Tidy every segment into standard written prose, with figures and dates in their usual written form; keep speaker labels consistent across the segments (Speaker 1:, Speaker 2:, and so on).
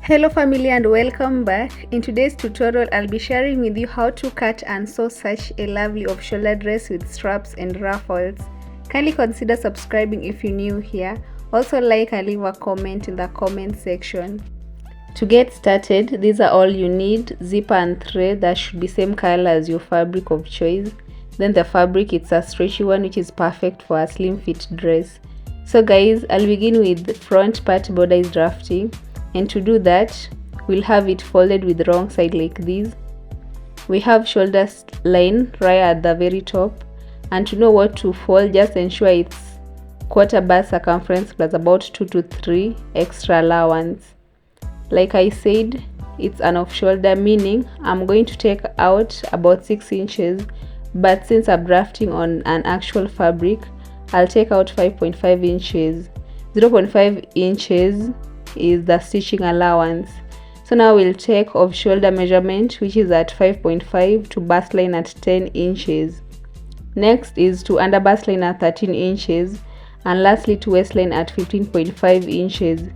Speaker 1: Hello family and welcome back. In today's tutorial, I'll be sharing with you how to cut and sew such a lovely off-shoulder dress with straps and ruffles. Kindly consider subscribing if you're new here. Also like and leave a comment in the comment section. To get started, these are all you need: zipper and thread that should be same color as your fabric of choice. Then the fabric, it's a stretchy one which is perfect for a slim fit dress. So guys, I'll begin with the front part bodice drafting. And to do that, we'll have it folded with the wrong side like this. We have shoulder line right at the very top, and to know what to fold, just ensure it's quarter bust circumference plus about 2 to 3 extra allowance. Like I said, it's an off shoulder, meaning I'm going to take out about 6 inches, but since I'm drafting on an actual fabric, I'll take out 5.5 inches. 0.5 inches is the stitching allowance. So now we'll take off shoulder measurement, which is at 5.5, to bust line at 10 inches. Next is to under bust line at 13 inches, and lastly to waistline at 15.5 inches.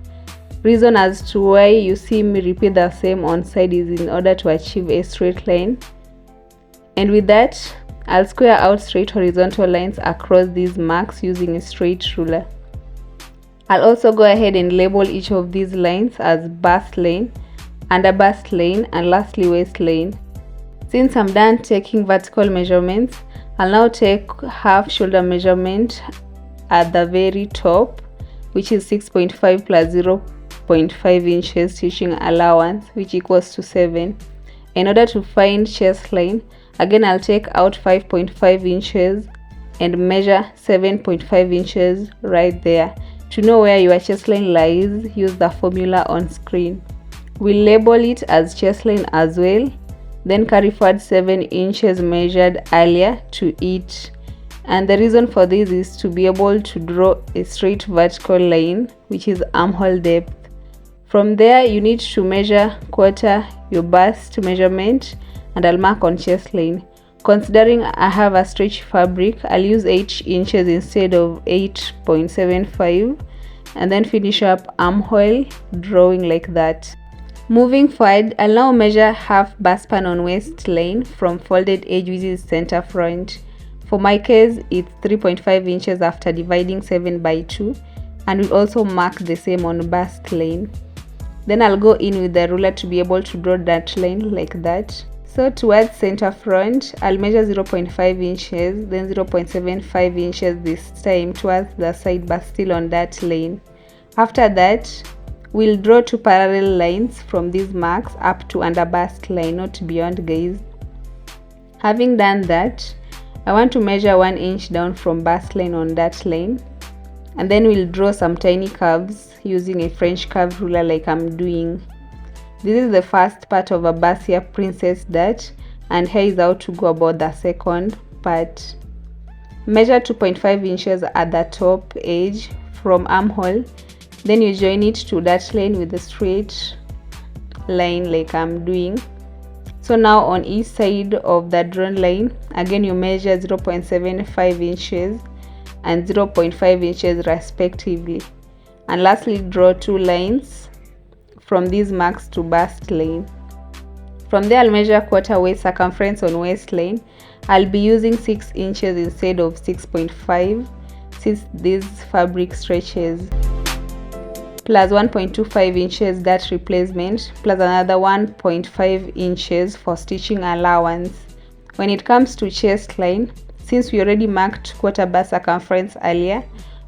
Speaker 1: Reason as to why you see me repeat the same on side is in order to achieve a straight line. And with that, I'll square out straight horizontal lines across these marks using a straight ruler. I'll also go ahead and label each of these lines as bust line, under bust line, and lastly waistline. Since I'm done taking vertical measurements, I'll now take half shoulder measurement at the very top, which is 6.5 plus 0.5 inches stitching allowance, which equals to 7. In order to find chest line, again I'll take out 5.5 inches and measure 7.5 inches right there. To know where your chest line lies, use the formula on screen. We'll label it as chest line as well, then carry forward 7 inches measured earlier to it. And the reason for this is to be able to draw a straight vertical line, which is armhole depth. From there, you need to measure quarter your bust measurement, and I'll mark on chest line. Considering I have a stretch fabric, I'll use 8 inches instead of 8.75, and then finish up armhole drawing like that. Moving forward, I'll now measure half bust span on waistline from folded edge, which is center front. For my case, it's 3.5 inches after dividing 7 by 2, and we'll also mark the same on bust line. Then I'll go in with the ruler to be able to draw that line like that. So towards center front, I'll measure 0.5 inches, then 0.75 inches this time towards the side, but still on that line. After that, we'll draw 2 parallel lines from these marks up to under bust line, not beyond guys. Having done that, I want to measure 1 inch down from bust line on that line, and then we'll draw some tiny curves using a French curve ruler like I'm doing. This is the first part of a bustier princess dart, and here is how to go about the second part. Measure 2.5 inches at the top edge from armhole, then you join it to that line with a straight line like I'm doing. So now on each side of the drawn line, again you measure 0.75 inches and 0.5 inches respectively, and lastly draw 2 lines from these marks to bust line. From there, I'll measure quarter waist circumference on waistline. I'll be using 6 inches instead of 6.5 since this fabric stretches, plus 1.25 inches dart replacement, plus another 1.5 inches for stitching allowance. When it comes to chest line, since we already marked quarter bust circumference earlier,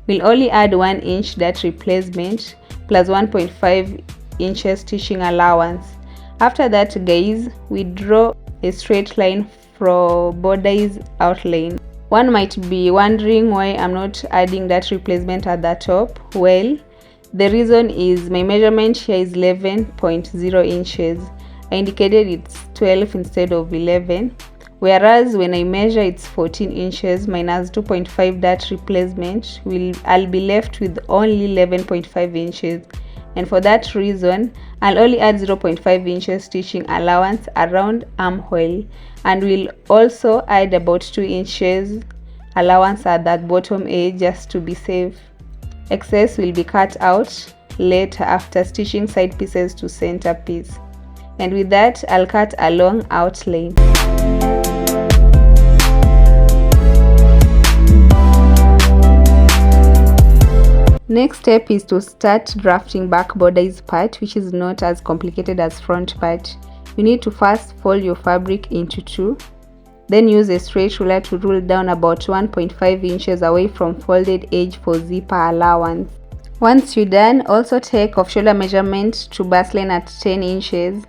Speaker 1: we'll only add 1 inch dart replacement plus 1.5 inches stitching allowance. After that guys, we draw a straight line from bodice outline. One might be wondering why I'm not adding that replacement at the top. Well, the reason is my measurement here is 11.0 inches. I indicated it's 12 instead of 11, whereas when I measure it's 14 inches minus 2.5 dart replacement, I'll be left with only 11.5 inches. And for that reason, I'll only add 0.5 inches stitching allowance around armhole, and we'll also add about 2 inches allowance at that bottom edge just to be safe. Excess will be cut out later after stitching side pieces to center piece. And with that, I'll cut a long outline. Next step is to start drafting back bodice part, which is not as complicated as front part. You need to first fold your fabric into two, then use a straight ruler to rule down about 1.5 inches away from folded edge for zipper allowance. Once you're done, also take off shoulder measurement to bust line at 10 inches.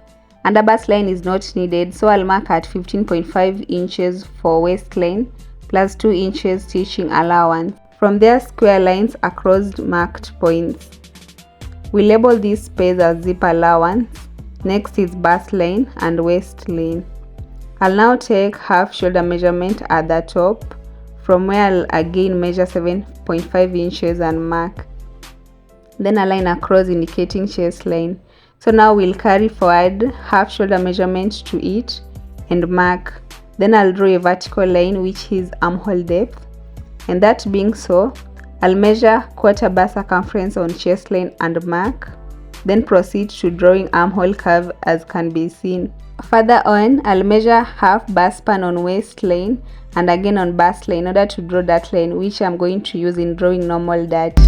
Speaker 1: Under bust line is not needed, so I'll mark at 15.5 inches for waistline plus 2 inches stitching allowance. From there, square lines across marked points. We label this space as zip allowance. Next is bust line and waistline. I'll now take half shoulder measurement at the top, from where I'll again measure 7.5 inches and mark. Then a line across indicating chest line. So now we'll carry forward half shoulder measurement to it and mark. Then I'll draw a vertical line which is armhole depth. And that being so, I'll measure quarter bar circumference on chest line and mark, then proceed to drawing armhole curve as can be seen. Further on, I'll measure half bar span on waistline and again on bust line in order to draw that line, which I'm going to use in drawing normal dart.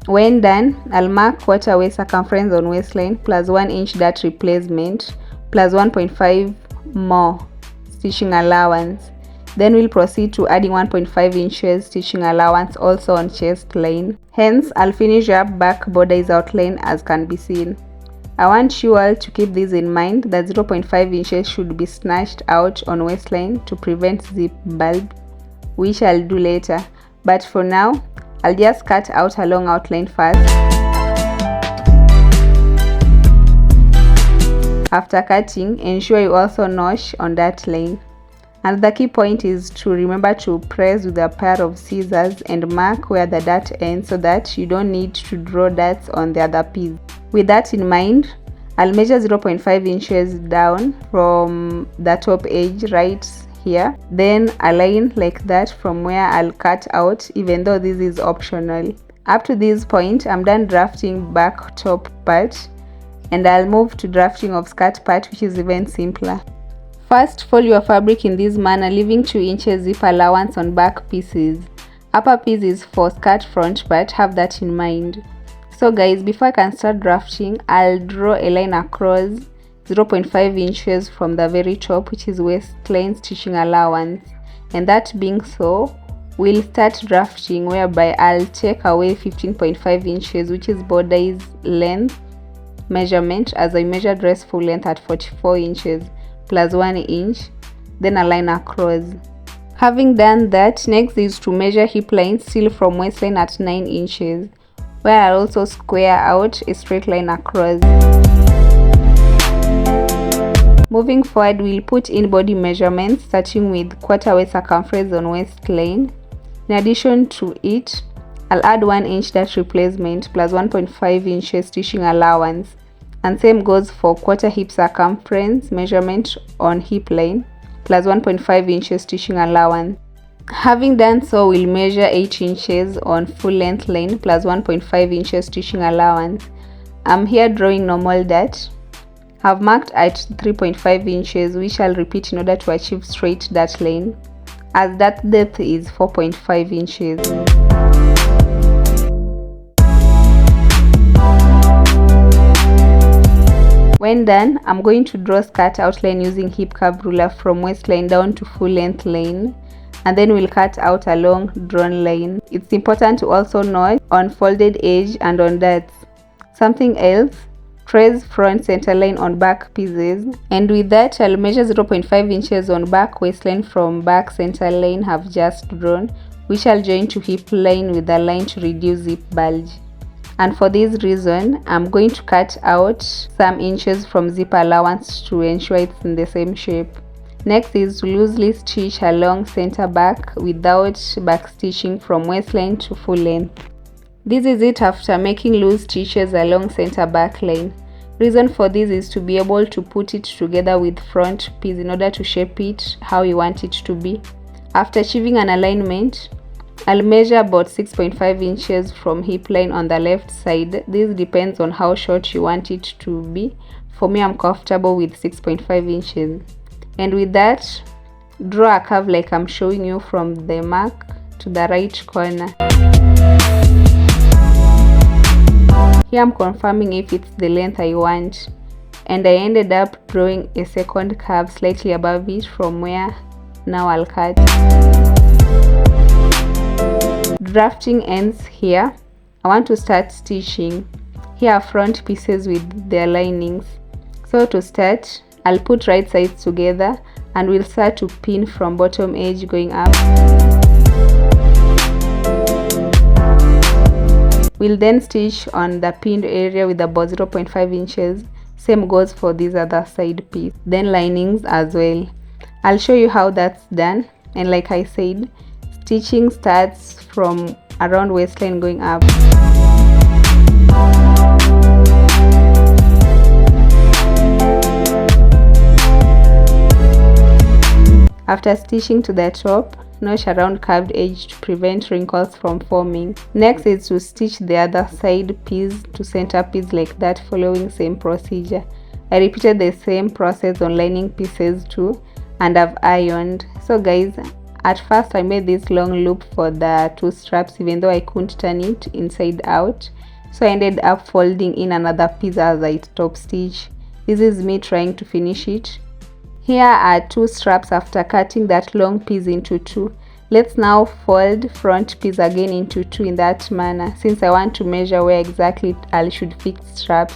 Speaker 1: When done, I'll mark quarter waist circumference on waistline plus 1 inch dart replacement plus 1.5 more stitching allowance. Then we'll proceed to adding 1.5 inches stitching allowance also on chest line. Hence, I'll finish up back bodice outline as can be seen. I want you all to keep this in mind that 0.5 inches should be snatched out on waistline to prevent zip bulb, which I'll do later. But for now, I'll just cut out a long outline first. After cutting, ensure you also notch on that line. And the key point is to remember to press with a pair of scissors and mark where the dart ends so that you don't need to draw darts on the other piece. With that in mind, I'll measure 0.5 inches down from the top edge right here, then a line like that from where I'll cut out, even though this is optional. Up to this point, I'm done drafting back top part, and I'll move to drafting of skirt part, which is even simpler. First, fold your fabric in this manner, leaving 2 inches zip allowance on back pieces. Upper piece is for skirt front part, have that in mind. So guys, before I can start drafting, I'll draw a line across 0.5 inches from the very top, which is waistline stitching allowance. And that being so, we'll start drafting, whereby I'll take away 15.5 inches, which is bodice length measurement, as I measure dress full length at 44 inches plus 1 inch, then a line across. Having done that, next is to measure hip line still from waistline at 9 inches, where I'll also square out a straight line across. Moving forward, we'll put in body measurements, starting with quarter waist circumference on waistline. In addition to it, I'll add 1 inch dart replacement plus 1.5 inches stitching allowance, and same goes for quarter hip circumference measurement on hip line plus 1.5 inches stitching allowance. Having done so, we'll measure 8 inches on full length line plus 1.5 inches stitching allowance. I'm here drawing normal dart. I've marked at 3.5 inches, which I'll repeat in order to achieve straight dart line, as that depth is 4.5 inches. When done, I'm going to draw skirt outline using hip curve ruler from waistline down to full length line, and then we'll cut out a long drawn line. It's important to also notch on folded edge and on darts. Something else, trace front center line on back pieces, and with that I'll measure 0.5 inches on back waistline from back center line have just drawn, which I'll join to hip line with a line to reduce zip bulge. And for this reason, I'm going to cut out some inches from zip allowance to ensure it's in the same shape. Next is to loosely stitch along center back without back stitching from waistline to full length. This is it after making loose stitches along center back line. Reason for this is to be able to put it together with front piece in order to shape it how you want it to be. After achieving an alignment, I'll measure about 6.5 inches from hip line on the left side. This depends on how short you want it to be. For me, I'm comfortable with 6.5 inches. And with that, draw a curve like I'm showing you from the mark to the right corner. Here I'm confirming if it's the length I want. And I ended up drawing a second curve slightly above it from where now I'll cut. Drafting ends here. I want to start stitching. Here are front pieces with their linings. So to start, I'll put right sides together and we'll start to pin from bottom edge going up. We'll then stitch on the pinned area with about 0.5 inches. Same goes for this other side piece. Then linings as well. I'll show you how that's done. And like I said, stitching starts from around waistline going up. After stitching to the top, notch around curved edge to prevent wrinkles from forming. Next is to stitch the other side piece to center piece like that, following same procedure. I repeated the same process on lining pieces too, and I've ironed. So guys, at first I made this long loop for the two straps even though I couldn't turn it inside out. So I ended up folding in another piece as I top stitch. This is me trying to finish it. Here are two straps after cutting that long piece into two. Let's now fold front piece again into two in that manner, since I want to measure where exactly I should fix straps.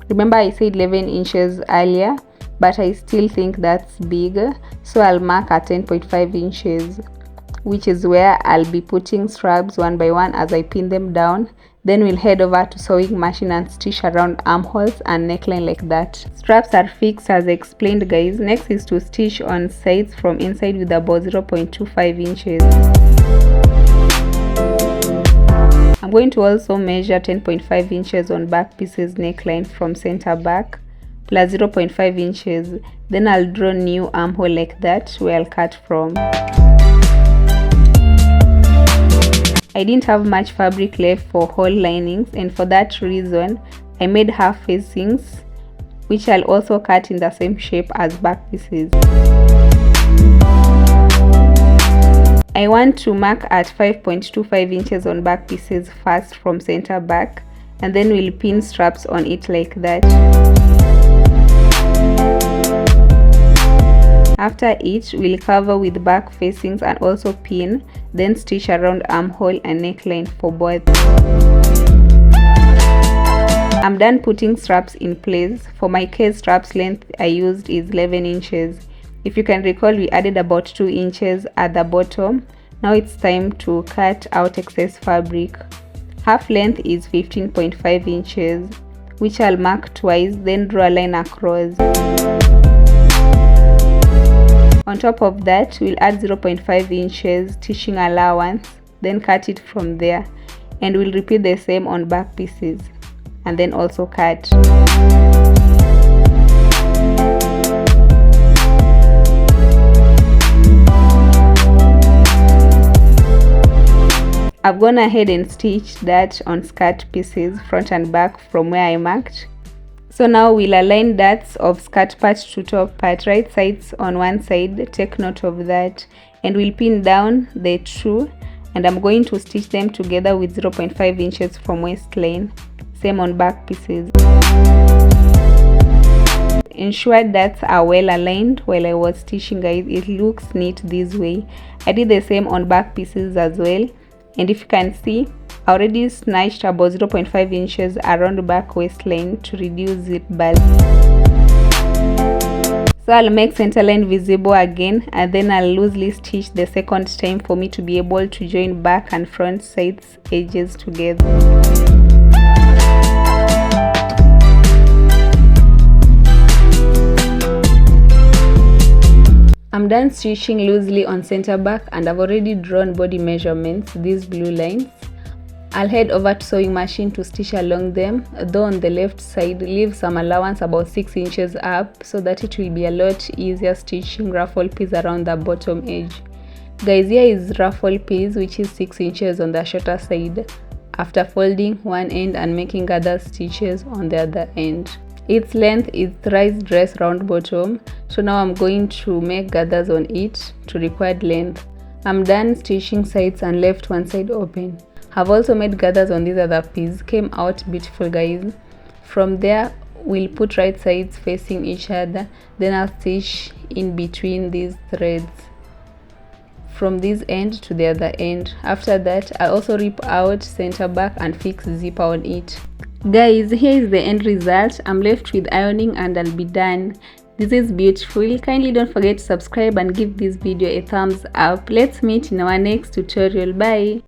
Speaker 1: Remember I said 11 inches earlier, but I still think that's big, so I'll mark at 10.5 inches, which is where I'll be putting straps one by one as I pin them down. Then we'll head over to sewing machine and stitch around armholes and neckline like that. Straps are fixed as explained guys. Next is to stitch on sides from inside with about 0.25 inches. I'm going to also measure 10.5 inches on back pieces neckline from center back plus 0.5 inches. Then I'll draw new armhole like that where I'll cut from. I didn't have much fabric left for hole linings, and for that reason I made half facings, which I'll also cut in the same shape as back pieces. I want to mark at 5.25 inches on back pieces first from center back, and then we'll pin straps on it like that. After each, we'll cover with back facings and also pin, then stitch around armhole and neckline for both. I'm done putting straps in place. For my case, straps length I used is 11 inches. If you can recall, we added about 2 inches at the bottom. Now it's time to cut out excess fabric. Half length is 15.5 inches, which I'll mark twice, then draw a line across. On top of that, we'll add 0.5 inches stitching allowance, then cut it from there, and we'll repeat the same on back pieces and then also cut. I've gone ahead and stitched that on skirt pieces front and back from where I marked. So now we'll align darts of skirt part to top part, right sides on one side, take note of that, and we'll pin down the two, and I'm going to stitch them together with 0.5 inches from waistline, same on back pieces. Ensure darts are well aligned while I was stitching guys, it looks neat this way. I did the same on back pieces as well, and if you can see, I already snatched about 0.5 inches around back waistline to reduce zip bulge. So I'll make center line visible again, and then I'll loosely stitch the second time for me to be able to join back and front sides edges together. I'm done stitching loosely on center back, and I've already drawn body measurements, these blue lines. I'll head over to sewing machine to stitch along them, though on the left side leave some allowance about 6 inches up so that it will be a lot easier stitching ruffle piece around the bottom edge. Guys, here is ruffle piece, which is 6 inches on the shorter side, after folding one end and making other stitches on the other end. Its length is thrice dress round bottom, so now I'm going to make gathers on it to required length. I'm done stitching sides and left one side open. I've also made gathers on this other piece. Came out beautiful, guys. From there we'll put right sides facing each other, then I'll stitch in between these threads from this end to the other end. After that, I'll also rip out center back and fix zipper on it. Guys, here is the end result. I'm left with ironing and I'll be done. This is beautiful. Kindly don't forget to subscribe and give this video a thumbs up. Let's meet in our next tutorial. Bye.